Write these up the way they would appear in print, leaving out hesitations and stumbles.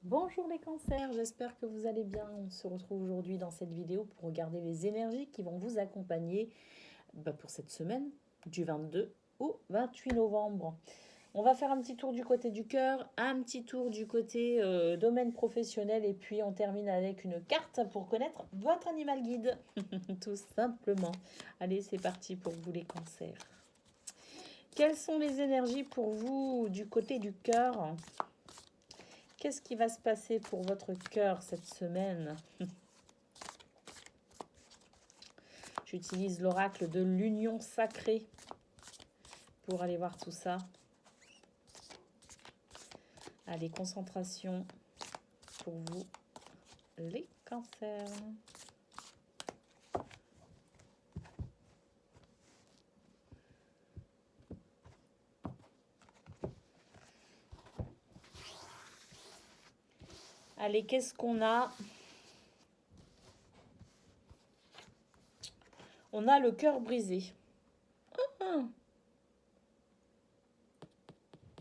Bonjour les cancers, j'espère que vous allez bien. On se retrouve aujourd'hui dans cette vidéo pour regarder les énergies qui vont vous accompagner pour cette semaine du 22 au 28 novembre. On va faire un petit tour du côté du cœur, un petit tour du côté domaine professionnel et puis on termine avec une carte pour connaître votre animal guide, tout simplement. Allez, c'est parti pour vous les cancers. Quelles sont les énergies pour vous du côté du cœur? Qu'est-ce qui va se passer pour votre cœur cette semaine? J'utilise l'oracle de l'union sacrée pour aller voir tout ça. Allez, concentration pour vous, les cancers. Allez, qu'est-ce qu'on a? On a le cœur brisé.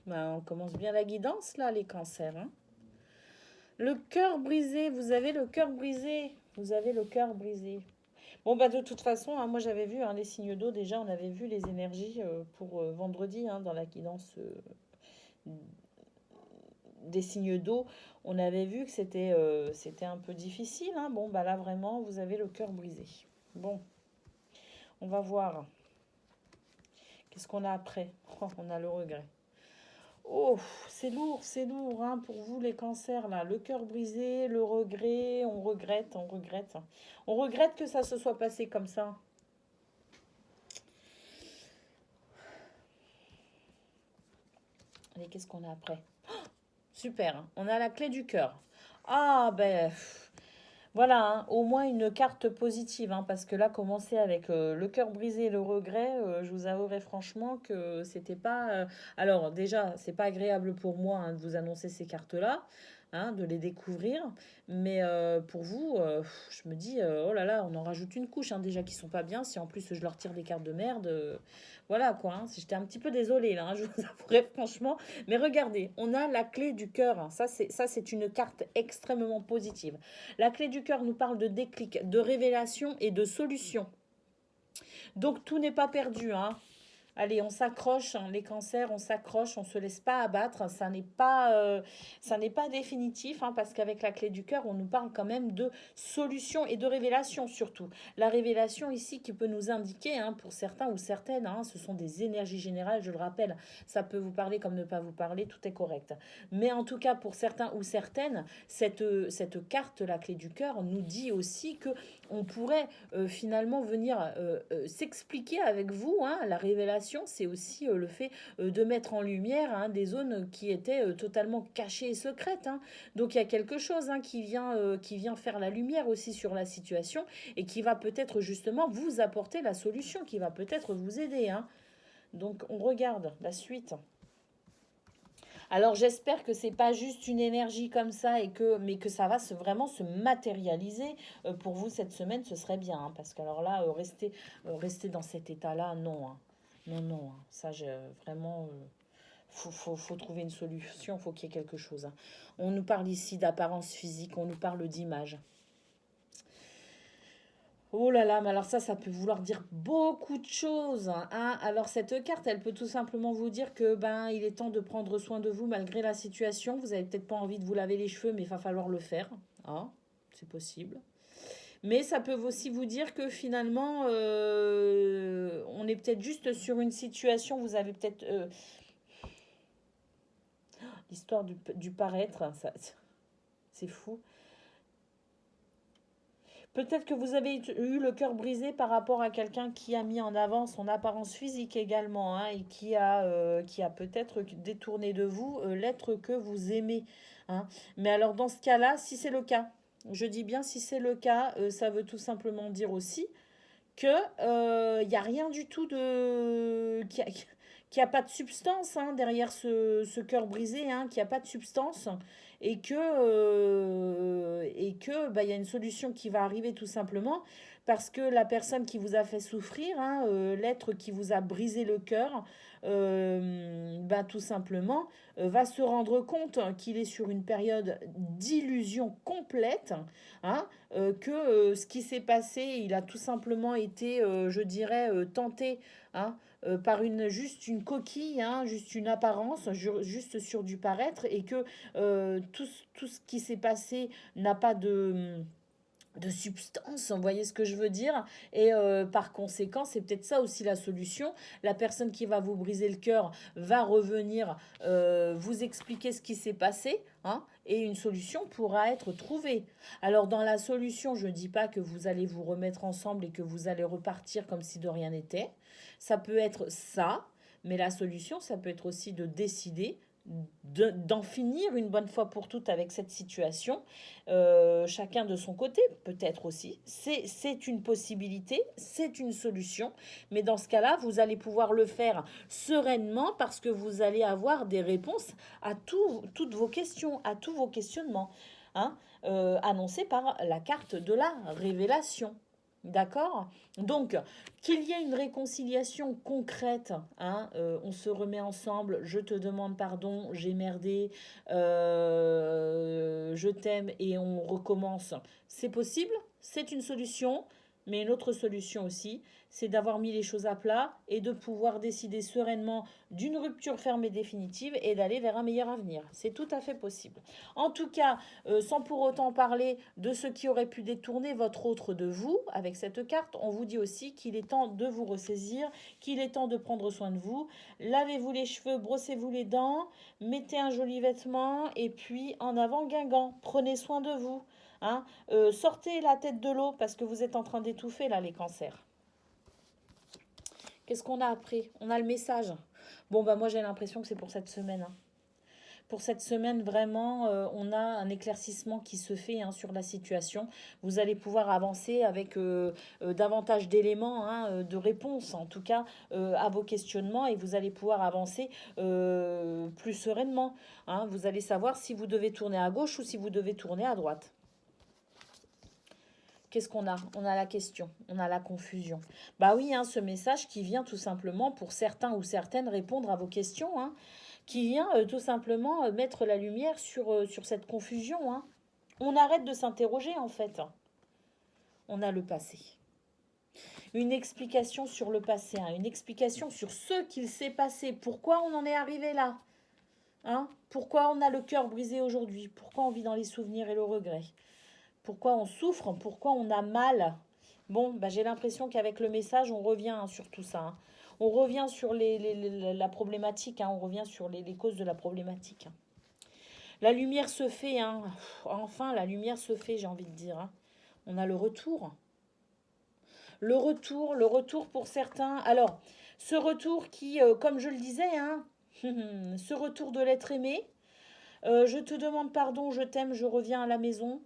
On commence bien la guidance là, les cancers. Le cœur brisé, vous avez le cœur brisé. Vous avez le cœur brisé. Bon, de toute façon, moi j'avais vu les signes d'eau, déjà on avait vu les énergies pour vendredi dans la guidance des signes d'eau. On avait vu que c'était un peu difficile. Bon, là vraiment, vous avez le cœur brisé. Bon, on va voir. Qu'est-ce qu'on a après? On a le regret. Oh, c'est lourd pour vous les cancers là. Le cœur brisé, le regret, on regrette. On regrette que ça se soit passé comme ça. Allez, qu'est-ce qu'on a après? Super, on a la clé du cœur. Ah voilà, au moins une carte positive, parce que là, commencer avec le cœur brisé et le regret, je vous avouerai franchement que c'était pas. Alors, déjà, c'est pas agréable pour moi de vous annoncer ces cartes-là, de les découvrir, mais pour vous, je me dis, oh là là, on en rajoute une couche, déjà qui sont pas bien. Si en plus je leur tire des cartes de merde, voilà quoi. J'étais un petit peu désolée là, je vous avouerai franchement. Mais regardez, on a la clé du cœur. Ça, c'est une carte extrêmement positive. La clé du cœur nous parle de déclic, de révélation et de solution. Donc tout n'est pas perdu. Allez, on s'accroche, les cancers, on s'accroche, on ne se laisse pas abattre. Ça n'est pas définitif, parce qu'avec la clé du cœur, on nous parle quand même de solution et de révélation surtout. La révélation ici qui peut nous indiquer, pour certains ou certaines, ce sont des énergies générales, je le rappelle. Ça peut vous parler comme ne pas vous parler, tout est correct. Mais en tout cas, pour certains ou certaines, cette carte, la clé du cœur, nous dit aussi que on pourrait finalement venir s'expliquer avec vous. La révélation, c'est aussi le fait de mettre en lumière des zones qui étaient totalement cachées et secrètes. Donc il y a quelque chose qui vient faire la lumière aussi sur la situation et qui va peut-être justement vous apporter la solution, qui va peut-être vous aider. Donc on regarde la suite. Alors j'espère que c'est pas juste une énergie comme ça mais que ça va vraiment se matérialiser pour vous cette semaine, ce serait bien, parce que alors là rester dans cet état-là, non, non, ça vraiment faut trouver une solution, faut qu'il y ait quelque chose. On nous parle ici d'apparence physique, on nous parle d'image. Oh là là, mais alors ça peut vouloir dire beaucoup de choses. Alors cette carte, elle peut tout simplement vous dire que il est temps de prendre soin de vous malgré la situation. Vous avez peut-être pas envie de vous laver les cheveux, mais il va falloir le faire. C'est possible. Mais ça peut aussi vous dire que finalement, on est peut-être juste sur une situation. Vous avez peut-être l'histoire du paraître. C'est fou. Peut-être que vous avez eu le cœur brisé par rapport à quelqu'un qui a mis en avant son apparence physique également, et qui a peut-être détourné de vous l'être que vous aimez. Mais alors dans ce cas-là, si c'est le cas, je dis bien si c'est le cas, ça veut tout simplement dire aussi que il n'y a rien du tout qui a pas de substance derrière ce cœur brisé, qui a pas de substance et que il y a une solution qui va arriver tout simplement parce que la personne qui vous a fait souffrir, l'être qui vous a brisé le cœur, tout simplement, va se rendre compte qu'il est sur une période d'illusion complète, hein, que ce qui s'est passé, il a tout simplement été, je dirais, tenté, hein, par juste une coquille, hein, juste une apparence, juste sur du paraître, et que tout ce qui s'est passé n'a pas de substance, vous voyez ce que je veux dire? Et par conséquent, c'est peut-être ça aussi la solution. La personne qui va vous briser le cœur va revenir vous expliquer ce qui s'est passé, hein, et une solution pourra être trouvée. Alors dans la solution, je ne dis pas que vous allez vous remettre ensemble et que vous allez repartir comme si de rien n'était. Ça peut être ça, mais la solution, ça peut être aussi de décider d'en finir une bonne fois pour toutes avec cette situation, chacun de son côté, peut-être aussi. C'est une possibilité, c'est une solution, mais dans ce cas-là, vous allez pouvoir le faire sereinement parce que vous allez avoir des réponses à toutes vos questions, à tous vos questionnements, hein, annoncés par la carte de la révélation. D'accord? Donc, qu'il y ait une réconciliation concrète, hein, on se remet ensemble, je te demande pardon, j'ai merdé, je t'aime et on recommence. C'est possible, c'est une solution, mais une autre solution aussi, c'est d'avoir mis les choses à plat et de pouvoir décider sereinement d'une rupture ferme et définitive et d'aller vers un meilleur avenir. C'est tout à fait possible. En tout cas, sans pour autant parler de ce qui aurait pu détourner votre autre de vous avec cette carte, on vous dit aussi qu'il est temps de vous ressaisir, qu'il est temps de prendre soin de vous. Lavez-vous les cheveux, brossez-vous les dents, mettez un joli vêtement et puis en avant Guingamp. Prenez soin de vous. Hein. Sortez la tête de l'eau parce que vous êtes en train d'étouffer là les cancers. Qu'est-ce qu'on a après? On a le message. Bon, bah moi j'ai l'impression que c'est pour cette semaine. Hein. Pour cette semaine, vraiment, on a un éclaircissement qui se fait, hein, sur la situation. Vous allez pouvoir avancer avec davantage d'éléments, hein, de réponses, en tout cas, à vos questionnements, et vous allez pouvoir avancer plus sereinement. Hein. Vous allez savoir si vous devez tourner à gauche ou si vous devez tourner à droite. Qu'est-ce qu'on a? On a la question, on a la confusion. Bah oui, hein, ce message qui vient tout simplement pour certains ou certaines répondre à vos questions, hein, qui vient tout simplement mettre la lumière sur cette confusion. Hein. On arrête de s'interroger en fait. On a le passé. Une explication sur le passé, hein, une explication sur ce qu'il s'est passé, pourquoi on en est arrivé là. Hein, pourquoi on a le cœur brisé aujourd'hui, pourquoi on vit dans les souvenirs et le regret. Pourquoi on souffre, pourquoi on a mal. Bon, bah, j'ai l'impression qu'avec le message, on revient, hein, sur tout ça. Hein. On revient sur la problématique, hein, on revient sur les causes de la problématique. Hein. La lumière se fait, hein. Enfin, la lumière se fait, j'ai envie de dire. Hein. On a le retour. Le retour pour certains. Alors, ce retour qui, comme je le disais, hein, ce retour de l'être aimé, je te demande pardon, je t'aime, je reviens à la maison.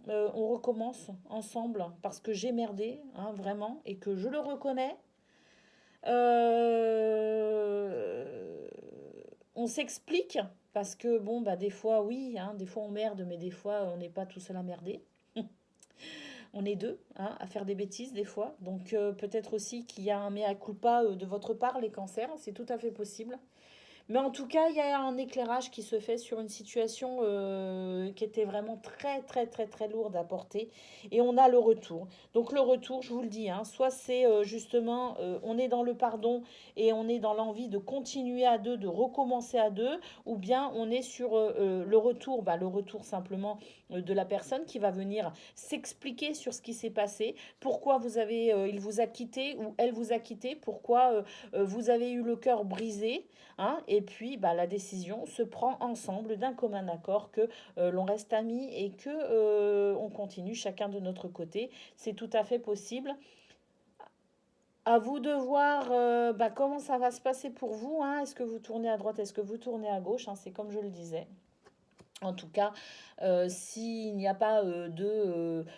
On recommence ensemble parce que j'ai merdé, hein, vraiment, et que je le reconnais. On s'explique parce que, bon, bah, des fois, oui, hein, des fois on merde, mais des fois, on n'est pas tout seul à merder. On est deux, hein, à faire des bêtises des fois. Donc, peut-être aussi qu'il y a un mea culpa de votre part, les cancers, c'est tout à fait possible. Mais en tout cas, il y a un éclairage qui se fait sur une situation qui était vraiment très, très, très, très lourde à porter. Et on a le retour. Donc le retour, je vous le dis, hein, soit c'est justement, on est dans le pardon et on est dans l'envie de continuer à deux, de recommencer à deux, ou bien on est sur le retour simplement de la personne qui va venir s'expliquer sur ce qui s'est passé, pourquoi il vous a quitté ou elle vous a quitté, pourquoi vous avez eu le cœur brisé. Hein, et puis, bah, la décision se prend ensemble d'un commun accord que l'on reste amis et que on continue chacun de notre côté. C'est tout à fait possible. À vous de voir comment ça va se passer pour vous. Hein. Est-ce que vous tournez à droite, est-ce que vous tournez à gauche, hein. C'est comme je le disais. En tout cas, s'il n'y a pas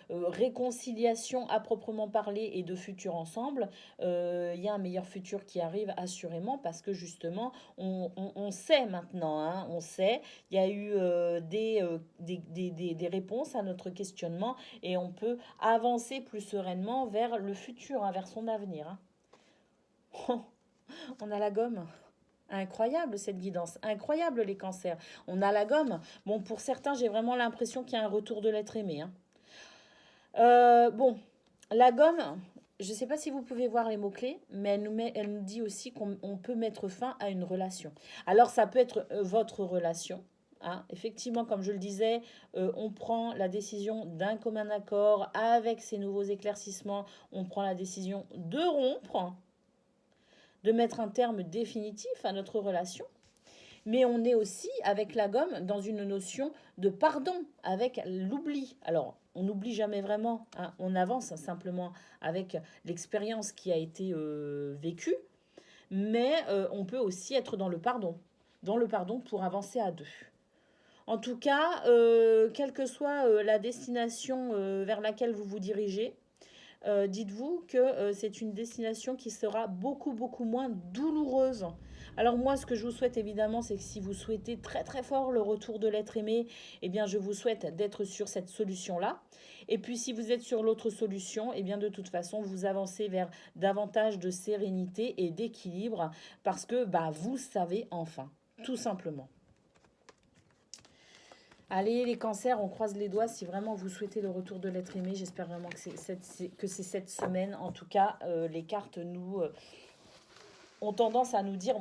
réconciliation à proprement parler et de futur ensemble, il y a un meilleur futur qui arrive assurément parce que justement, on sait maintenant, hein, on sait, il y a eu des réponses à notre questionnement et on peut avancer plus sereinement vers le futur, hein, vers son avenir. Hein. On a la gomme. Incroyable cette guidance, incroyable les cancers. On a la gomme. Bon, pour certains, j'ai vraiment l'impression qu'il y a un retour de l'être aimé, hein. Bon, la gomme, je ne sais pas si vous pouvez voir les mots-clés, mais elle nous dit aussi qu'on peut mettre fin à une relation. Alors, ça peut être votre relation. Hein. Effectivement, comme je le disais, on prend la décision d'un commun accord avec ces nouveaux éclaircissements. On prend la décision de rompre, de mettre un terme définitif à notre relation. Mais on est aussi, avec la gomme, dans une notion de pardon, avec l'oubli. Alors, on n'oublie jamais vraiment, hein, on avance simplement avec l'expérience qui a été vécue, mais on peut aussi être dans le pardon pour avancer à deux. En tout cas, quelle que soit la destination vers laquelle vous vous dirigez, dites-vous que c'est une destination qui sera beaucoup, beaucoup moins douloureuse. Alors moi, ce que je vous souhaite évidemment, c'est que si vous souhaitez très, très fort le retour de l'être aimé, eh bien, je vous souhaite d'être sur cette solution-là. Et puis, si vous êtes sur l'autre solution, eh bien, de toute façon, vous avancez vers davantage de sérénité et d'équilibre parce que bah, vous savez enfin, tout simplement. Allez, les cancers, on croise les doigts si vraiment vous souhaitez le retour de l'être aimé. J'espère vraiment que c'est cette semaine. En tout cas, les cartes nous ont tendance à nous dire,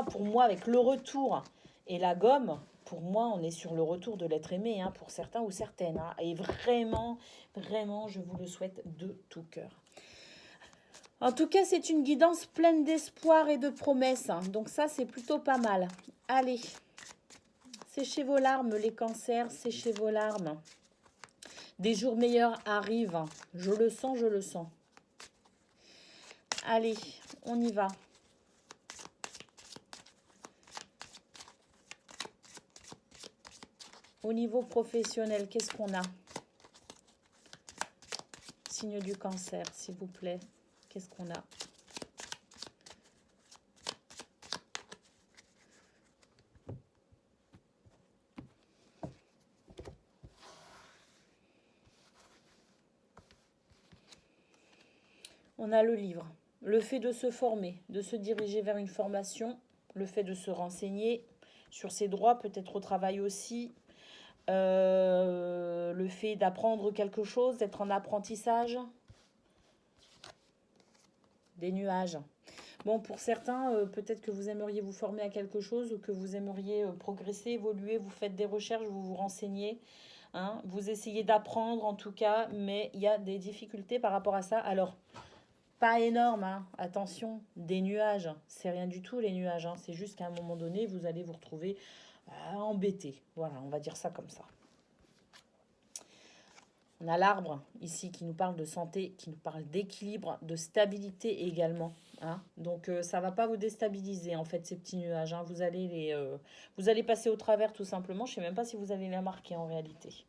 pour moi, avec le retour et la gomme, pour moi, on est sur le retour de l'être aimé, hein, pour certains ou certaines. Hein. Et vraiment, vraiment, je vous le souhaite de tout cœur. En tout cas, c'est une guidance pleine d'espoir et de promesses. Hein. Donc ça, c'est plutôt pas mal. Allez. Séchez vos larmes, les cancers, séchez vos larmes. Des jours meilleurs arrivent. Je le sens, je le sens. Allez, on y va. Au niveau professionnel, qu'est-ce qu'on a? Signe du cancer, s'il vous plaît. Qu'est-ce qu'on a? On a le livre, le fait de se former, de se diriger vers une formation, le fait de se renseigner sur ses droits, peut-être au travail aussi, le fait d'apprendre quelque chose, d'être en apprentissage, des nuages. Bon, pour certains, peut-être que vous aimeriez vous former à quelque chose ou que vous aimeriez progresser, évoluer, vous faites des recherches, vous vous renseignez. Hein, vous essayez d'apprendre en tout cas, mais il y a des difficultés par rapport à ça. Alors, pas énorme, hein. Attention, des nuages, c'est rien du tout les nuages, hein. C'est juste qu'à un moment donné, vous allez vous retrouver embêté. Voilà, on va dire ça comme ça. On a l'arbre ici qui nous parle de santé, qui nous parle d'équilibre, de stabilité également. Hein. Donc ça va pas vous déstabiliser en fait ces petits nuages. Hein. Vous allez passer au travers tout simplement. Je sais même pas si vous allez les marquer en réalité.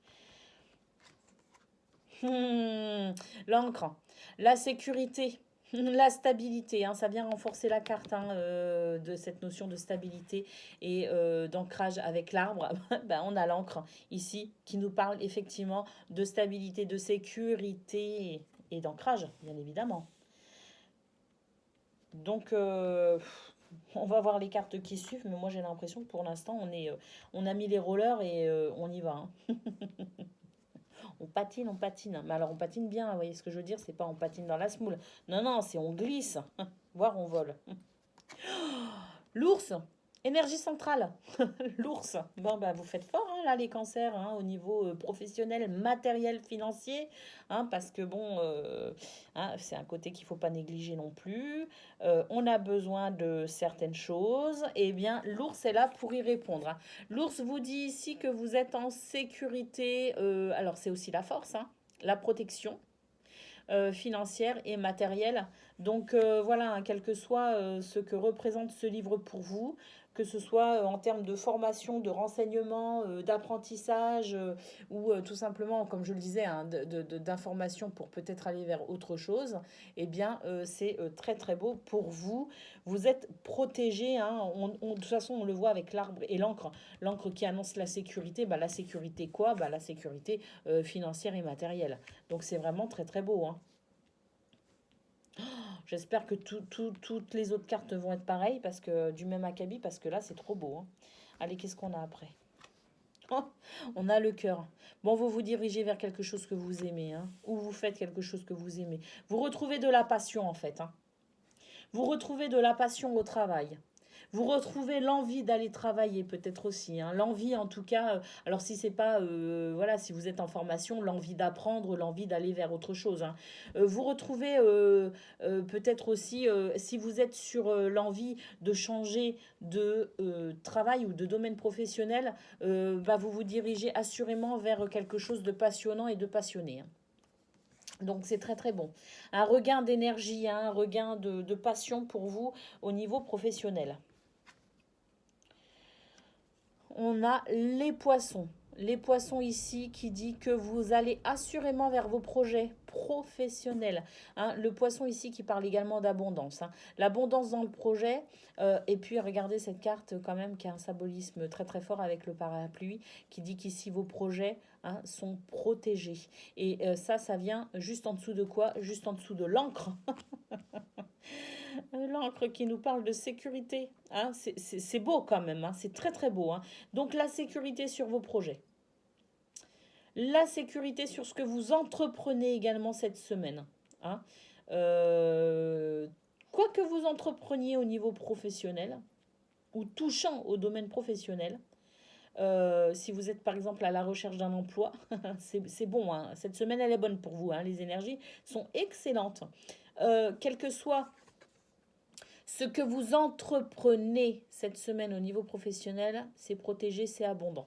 L'encre, la sécurité, la stabilité, hein, ça vient renforcer la carte hein, de cette notion de stabilité et d'ancrage avec l'arbre. Ben, on a l'encre ici qui nous parle effectivement de stabilité, de sécurité et d'ancrage, bien évidemment. Donc, on va voir les cartes qui suivent, mais moi j'ai l'impression que pour l'instant, on a mis les rollers et on y va. Hein. On patine, on patine. Mais alors on patine bien, vous voyez ce que je veux dire? C'est pas on patine dans la semoule. Non, non, c'est on glisse, voire on vole. L'ours, énergie centrale. L'ours, bon, bah, vous faites fort, hein, là, les cancers, hein, au niveau professionnel, matériel, financier, hein, parce que bon, hein, c'est un côté qu'il ne faut pas négliger non plus. On a besoin de certaines choses, et bien, l'ours est là pour y répondre. Hein. L'ours vous dit ici que vous êtes en sécurité, alors c'est aussi la force, hein, la protection. Financière et matérielle. Donc voilà, hein, quel que soit ce que représente ce livre pour vous, que ce soit en termes de formation, de renseignement, d'apprentissage ou tout simplement, comme je le disais, hein, d'information pour peut-être aller vers autre chose, eh bien c'est très très beau pour vous. Vous êtes protégé. Hein, de toute façon, on le voit avec l'arbre et l'encre. L'encre qui annonce la sécurité, bah, la sécurité quoi? Bah, la sécurité financière et matérielle. Donc c'est vraiment très très beau. Hein. J'espère que toutes les autres cartes vont être pareilles, parce que du même acabit, parce que là, c'est trop beau, hein. Allez, qu'est-ce qu'on a après? Oh, on a le cœur. Bon, vous vous dirigez vers quelque chose que vous aimez, hein, ou vous faites quelque chose que vous aimez. Vous retrouvez de la passion, en fait, hein. Vous retrouvez de la passion au travail. Vous retrouvez l'envie d'aller travailler peut-être aussi, hein. L'envie en tout cas, alors si c'est pas, voilà, si vous êtes en formation, l'envie d'apprendre, l'envie d'aller vers autre chose, hein. Vous retrouvez peut-être aussi, si vous êtes sur l'envie de changer de travail ou de domaine professionnel, bah, vous vous dirigez assurément vers quelque chose de passionnant et de passionné, hein. Donc c'est très très bon. Un regain d'énergie, hein, un regain de passion pour vous au niveau professionnel. On a les poissons. Les poissons ici qui dit que vous allez assurément vers vos projets professionnels, hein. Le poisson ici qui parle également d'abondance, hein. L'abondance dans le projet. Et puis regardez cette carte quand même qui a un symbolisme très très fort avec le parapluie qui dit qu'ici vos projets, hein, sont protégés. Et ça vient juste en dessous de quoi? Juste en dessous de l'encre. L'encre qui nous parle de sécurité, hein. C'est beau quand même, hein. C'est très très beau, hein. Donc la sécurité sur vos projets. La sécurité sur ce que vous entreprenez également cette semaine, hein. Euh, Quoi que vous entrepreniez au niveau professionnel ou touchant au domaine professionnel, si vous êtes par exemple à la recherche d'un emploi, c'est bon, hein. Cette semaine elle est bonne pour vous, hein. Les énergies sont excellentes. Quel que soit ce que vous entreprenez cette semaine au niveau professionnel, c'est protégé, c'est abondant.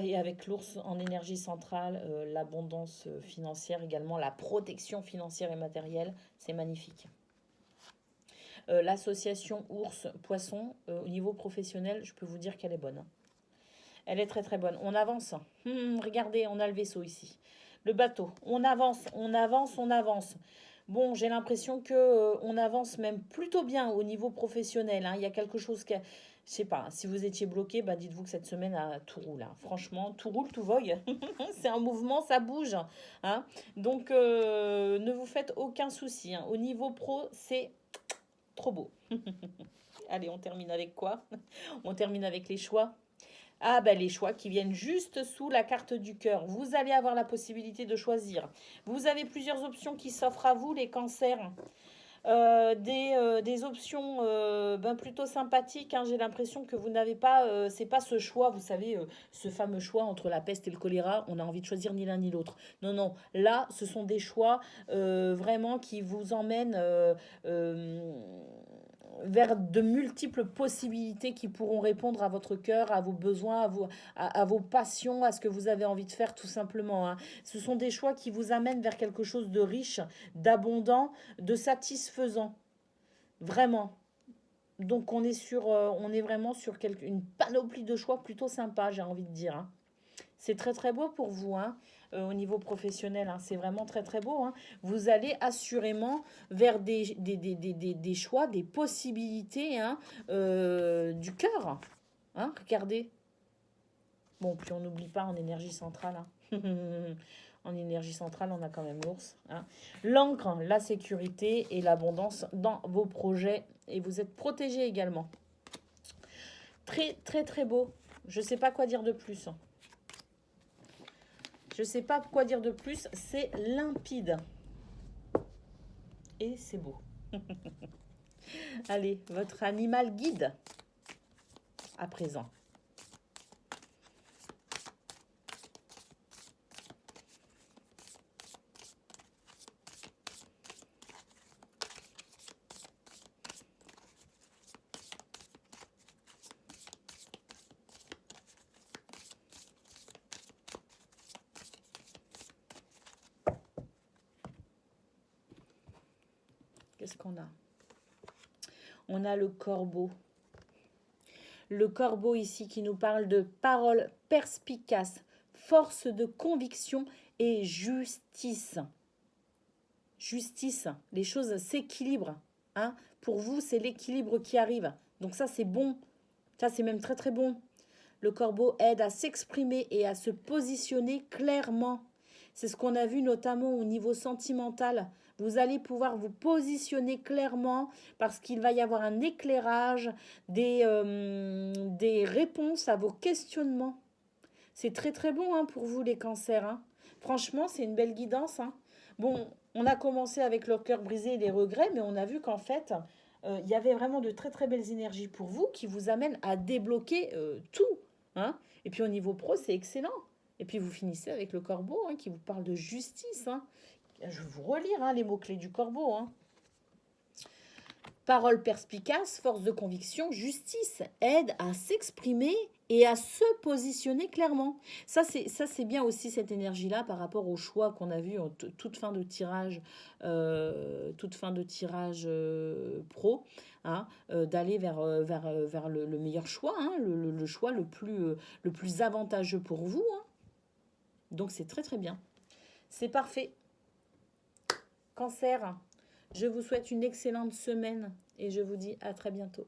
Et avec l'ours en énergie centrale, l'abondance financière également, la protection financière et matérielle, c'est magnifique. L'association ours-poisson, au niveau professionnel, je peux vous dire qu'elle est bonne, hein. Elle est très très bonne. On avance. Regardez, on a le vaisseau ici. Le bateau. On avance, on avance, on avance. Bon, j'ai l'impression que on avance même plutôt bien au niveau professionnel, hein. Il y a quelque chose qui, je sais pas, si vous étiez bloqué, bah dites-vous que cette semaine tout roule, hein. Franchement, tout roule, tout vogue. C'est un mouvement, ça bouge, hein. Donc ne vous faites aucun souci, hein. Au niveau pro, c'est trop beau. Allez, on termine avec quoi? On termine avec les choix. Ah ben les choix qui viennent juste sous la carte du cœur. Vous allez avoir la possibilité de choisir. Vous avez plusieurs options qui s'offrent à vous, les cancers. Des options ben plutôt sympathiques, hein. J'ai l'impression que vous n'avez pas, c'est pas ce choix, vous savez, ce fameux choix entre la peste et le choléra, on a envie de choisir ni l'un ni l'autre. Non, non, là, ce sont des choix vraiment qui vous emmènent vers de multiples possibilités qui pourront répondre à votre cœur, à vos besoins, à vos passions, à ce que vous avez envie de faire tout simplement, hein. Ce sont des choix qui vous amènent vers quelque chose de riche, d'abondant, de satisfaisant. Vraiment. Donc on est vraiment sur une panoplie de choix plutôt sympa, j'ai envie de dire, hein. C'est très très beau pour vous, hein, au niveau professionnel, hein. C'est vraiment très très beau, hein. Vous allez assurément vers des choix, des possibilités, hein, du cœur, hein. Regardez. Bon, puis on n'oublie pas en énergie centrale, hein. En énergie centrale, on a quand même l'ours, hein. L'encre, la sécurité et l'abondance dans vos projets. Et vous êtes protégé également. Très très très beau. Je ne sais pas quoi dire de plus. Je ne sais pas quoi dire de plus, c'est limpide. Et c'est beau. Allez, votre animal guide à présent. Qu'est-ce qu'on a? On a le corbeau. Le corbeau ici qui nous parle de paroles perspicaces, force de conviction et justice. Justice, les choses s'équilibrent, hein. Pour vous, c'est l'équilibre qui arrive. Donc ça, c'est bon. Ça, c'est même très très bon. Le corbeau aide à s'exprimer et à se positionner clairement. C'est ce qu'on a vu notamment au niveau sentimental. Vous allez pouvoir vous positionner clairement parce qu'il va y avoir un éclairage, des réponses à vos questionnements. C'est très très bon hein, pour vous les cancers, hein. Franchement, c'est une belle guidance, hein. Bon, on a commencé avec le cœur brisé et les regrets, mais on a vu qu'en fait, il y avait vraiment de très très belles énergies pour vous qui vous amènent à débloquer tout, hein. Et puis au niveau pro, c'est excellent. Et puis vous finissez avec le corbeau hein, qui vous parle de justice, hein. Je vais vous relire hein, les mots-clés du corbeau, hein. Parole perspicace, force de conviction, justice, aide à s'exprimer et à se positionner clairement. Ça, c'est bien aussi cette énergie-là par rapport au choix qu'on a vu en toute fin de tirage, pro, hein, d'aller vers le meilleur choix, hein, le choix le plus avantageux pour vous, hein. Donc c'est très très bien. C'est parfait. Cancer, je vous souhaite une excellente semaine et je vous dis à très bientôt.